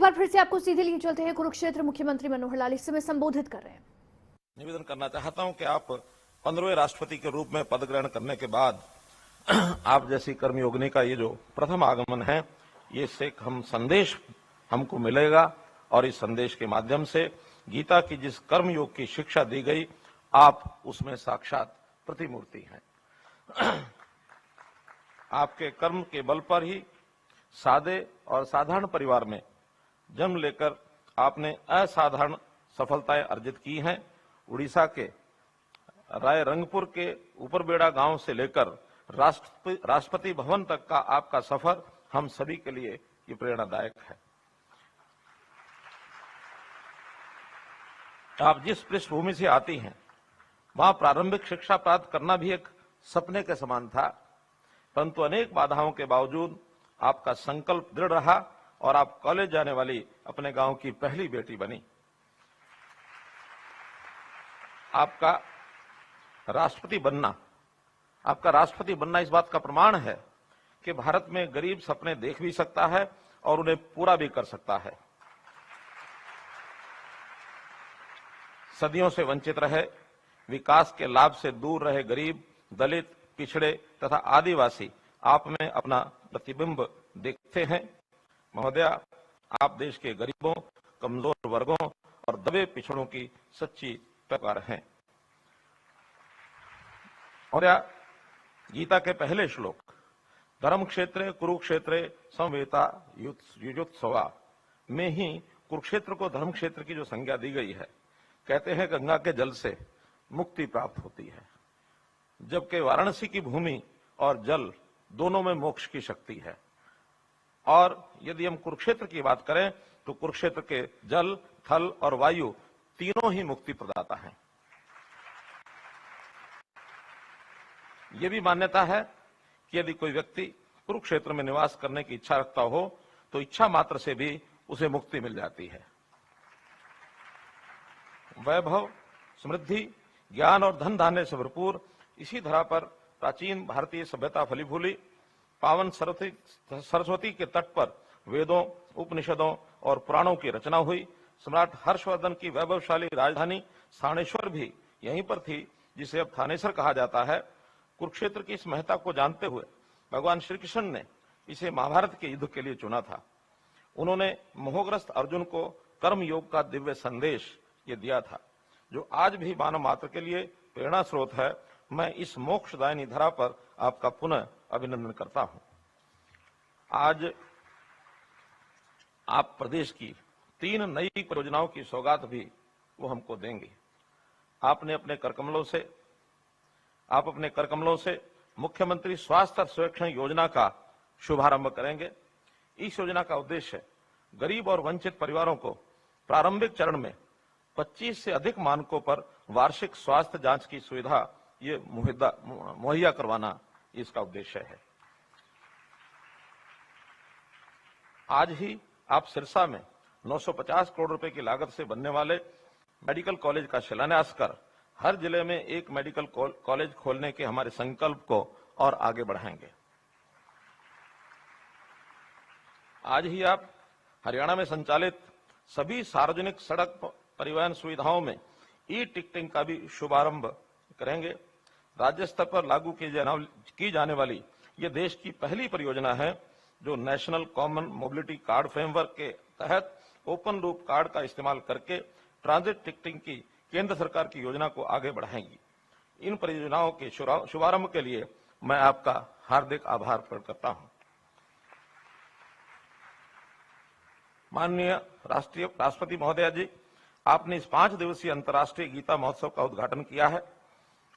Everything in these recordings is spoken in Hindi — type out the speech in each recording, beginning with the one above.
बार फिर से आपको सीधे लिए चलते हैं कुरुक्षेत्र। मुख्यमंत्री मनोहर लाल इस समय संबोधित कर रहे हैं। निवेदन करना चाहता हूं कि आप 15वें राष्ट्रपति के रूप में पद ग्रहण करने के बाद आप जैसी कर्मयोगिनी का ये जो प्रथम आगमन है, ये से हम संदेश हमको मिलेगा और इस संदेश के माध्यम से गीता की जिस कर्मयोग की शिक्षा दी गई, आप उसमें साक्षात प्रतिमूर्ति हैं। आपके कर्म के बल पर ही सादे और साधारण परिवार में जन्म लेकर आपने असाधारण सफलताएं अर्जित की हैं। उड़ीसा के रायरंगपुर के ऊपरबेड़ा गांव से लेकर राष्ट्रपति भवन तक का आपका सफर हम सभी के लिए ये प्रेरणादायक है। आप जिस पृष्ठभूमि से आती हैं, वहां प्रारंभिक शिक्षा प्राप्त करना भी एक सपने के समान था, परंतु अनेक बाधाओं के बावजूद आपका संकल्प दृढ़ रहा और आप कॉलेज जाने वाली अपने गांव की पहली बेटी बनी। आपका राष्ट्रपति बनना इस बात का प्रमाण है कि भारत में गरीब सपने देख भी सकता है और उन्हें पूरा भी कर सकता है। सदियों से वंचित रहे, विकास के लाभ से दूर रहे गरीब, दलित, पिछड़े तथा आदिवासी आप में अपना प्रतिबिंब देखते हैं। महोदया, आप देश के गरीबों, कमजोर वर्गों और दबे पिछड़ों की सच्ची पैकार हैं। महोदया, गीता के पहले श्लोक धर्म क्षेत्रे कुरुक्षेत्रे समवेता युजुत्सवा में ही कुरुक्षेत्र को धर्म क्षेत्र की जो संज्ञा दी गई है, कहते हैं गंगा के जल से मुक्ति प्राप्त होती है, जबकि वाराणसी की भूमि और जल दोनों में मोक्ष की शक्ति है। और यदि हम कुरुक्षेत्र की बात करें तो कुरुक्षेत्र के जल, थल और वायु तीनों ही मुक्ति प्रदाता हैं। यह भी मान्यता है कि यदि कोई व्यक्ति कुरुक्षेत्र में निवास करने की इच्छा रखता हो तो इच्छा मात्र से भी उसे मुक्ति मिल जाती है। वैभव, समृद्धि, ज्ञान और धन धान्य से भरपूर इसी धरा पर प्राचीन भारतीय सभ्यता फली फूली। पावन सरस्वती के तट पर वेदों, उपनिषदों और पुराणों की रचना हुई। सम्राट हर्षवर्धन की वैभवशाली राजधानी स्थानेश्वर भी यहीं पर थी, जिसे अब थानेसर कहा जाता है। कुरुक्षेत्र की इस महत्ता को जानते हुए भगवान श्री कृष्ण ने इसे महाभारत के युद्ध के लिए चुना था। उन्होंने मोहग्रस्त अर्जुन को कर्म योग का दिव्य संदेश ये दिया था, जो आज भी मानव मात्र के लिए प्रेरणा स्रोत है। मैं इस मोक्षदायिनी धरा पर आपका पुनः अभिनंदन करता हूं। आज आप प्रदेश की 3 नई परियोजनाओं की सौगात भी वो हमको देंगे। आपने अपने करकमलों से मुख्यमंत्री स्वास्थ्य सर्वेक्षण योजना का शुभारंभ करेंगे। इस योजना का उद्देश्य गरीब और वंचित परिवारों को प्रारंभिक चरण में 25 से अधिक मानकों पर वार्षिक स्वास्थ्य जांच की सुविधा ये मुहैया करवाना इसका उद्देश्य है। आज ही आप सिरसा में 950 करोड़ रुपए की लागत से बनने वाले मेडिकल कॉलेज का शिलान्यास कर हर जिले में एक मेडिकल कॉलेज खोलने के हमारे संकल्प को और आगे बढ़ाएंगे। आज ही आप हरियाणा में संचालित सभी सार्वजनिक सड़क परिवहन सुविधाओं में ई टिकटिंग का भी शुभारंभ करेंगे। राज्य स्तर पर लागू की जाने वाली ये देश की पहली परियोजना है जो national common mobility card framework के तहत ओपन लूप कार्ड का इस्तेमाल करके ट्रांजिट टिकटिंग की केंद्र सरकार की योजना को आगे बढ़ाएंगी। इन परियोजनाओं के शुभारंभ के लिए मैं आपका हार्दिक आभार प्रकट करता हूं। माननीय राष्ट्रपति महोदया जी, आपने इस 5 दिवसीय अंतर्राष्ट्रीय गीता महोत्सव का उद्घाटन किया है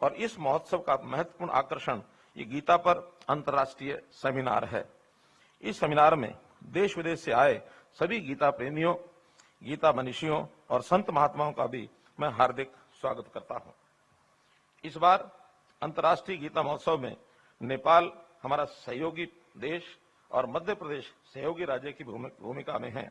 और इस महोत्सव का महत्वपूर्ण आकर्षण ये गीता पर अंतर्राष्ट्रीय सेमिनार है। इस सेमिनार में देश विदेश से आए सभी गीता प्रेमियों, गीता मनीषियों और संत महात्माओं का भी मैं हार्दिक स्वागत करता हूं। इस बार अंतर्राष्ट्रीय गीता महोत्सव में नेपाल हमारा सहयोगी देश और मध्य प्रदेश सहयोगी राज्य की भूमिका में है।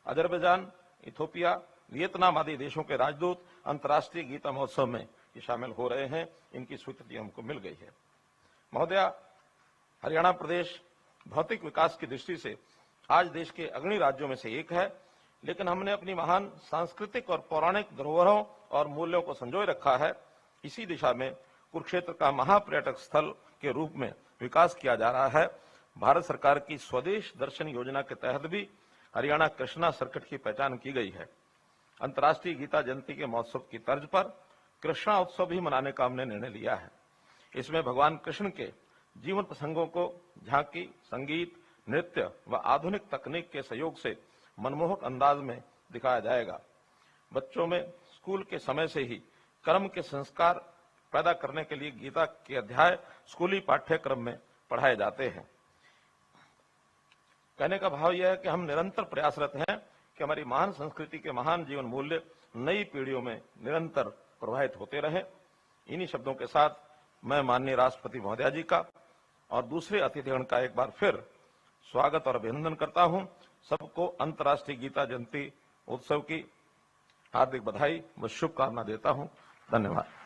अजरबैजान, इथोपिया, वियतनाम आदि देशों के राजदूत अंतर्राष्ट्रीय गीता महोत्सव में ये शामिल हो रहे हैं। इनकी स्वीकृति हमको मिल गई है। महोदया, हरियाणा प्रदेश भौतिक विकास की दृष्टि से आज देश के अग्रणी राज्यों में से एक है। लेकिन हमने अपनी महान सांस्कृतिक और पौराणिक धरोहरों और मूल्यों को संजोए रखा है। इसी दिशा में कुरुक्षेत्र का महापर्यटक स्थल के रूप में विकास किया जा रहा है। भारत सरकार की स्वदेश दर्शन योजना के तहत भी हरियाणा कृष्णा सर्किट की पहचान की गई है। अंतर्राष्ट्रीय गीता जयंती के महोत्सव की तर्ज पर कृष्णा उत्सव भी मनाने का हमने निर्णय लिया है। इसमें भगवान कृष्ण के जीवन प्रसंगों को झांकी, संगीत, नृत्य व आधुनिक तकनीक के सहयोग से मनमोहक अंदाज में दिखाया जाएगा। बच्चों में स्कूल के समय से ही कर्म के संस्कार पैदा करने के लिए गीता के अध्याय स्कूली पाठ्यक्रम में पढ़ाए जाते हैं। कहने का भाव यह है कि हम निरंतर प्रयासरत हैं कि हमारी महान संस्कृति के महान जीवन मूल्य नई पीढ़ियों में निरंतर प्रवाहित होते रहें। इन्हीं शब्दों के साथ मैं माननीय राष्ट्रपति महोदया जी का और दूसरे अतिथिगण का एक बार फिर स्वागत और अभिनंदन करता हूं। सबको अंतर्राष्ट्रीय गीता जयंती उत्सव की हार्दिक बधाई व शुभकामना देता हूं। धन्यवाद।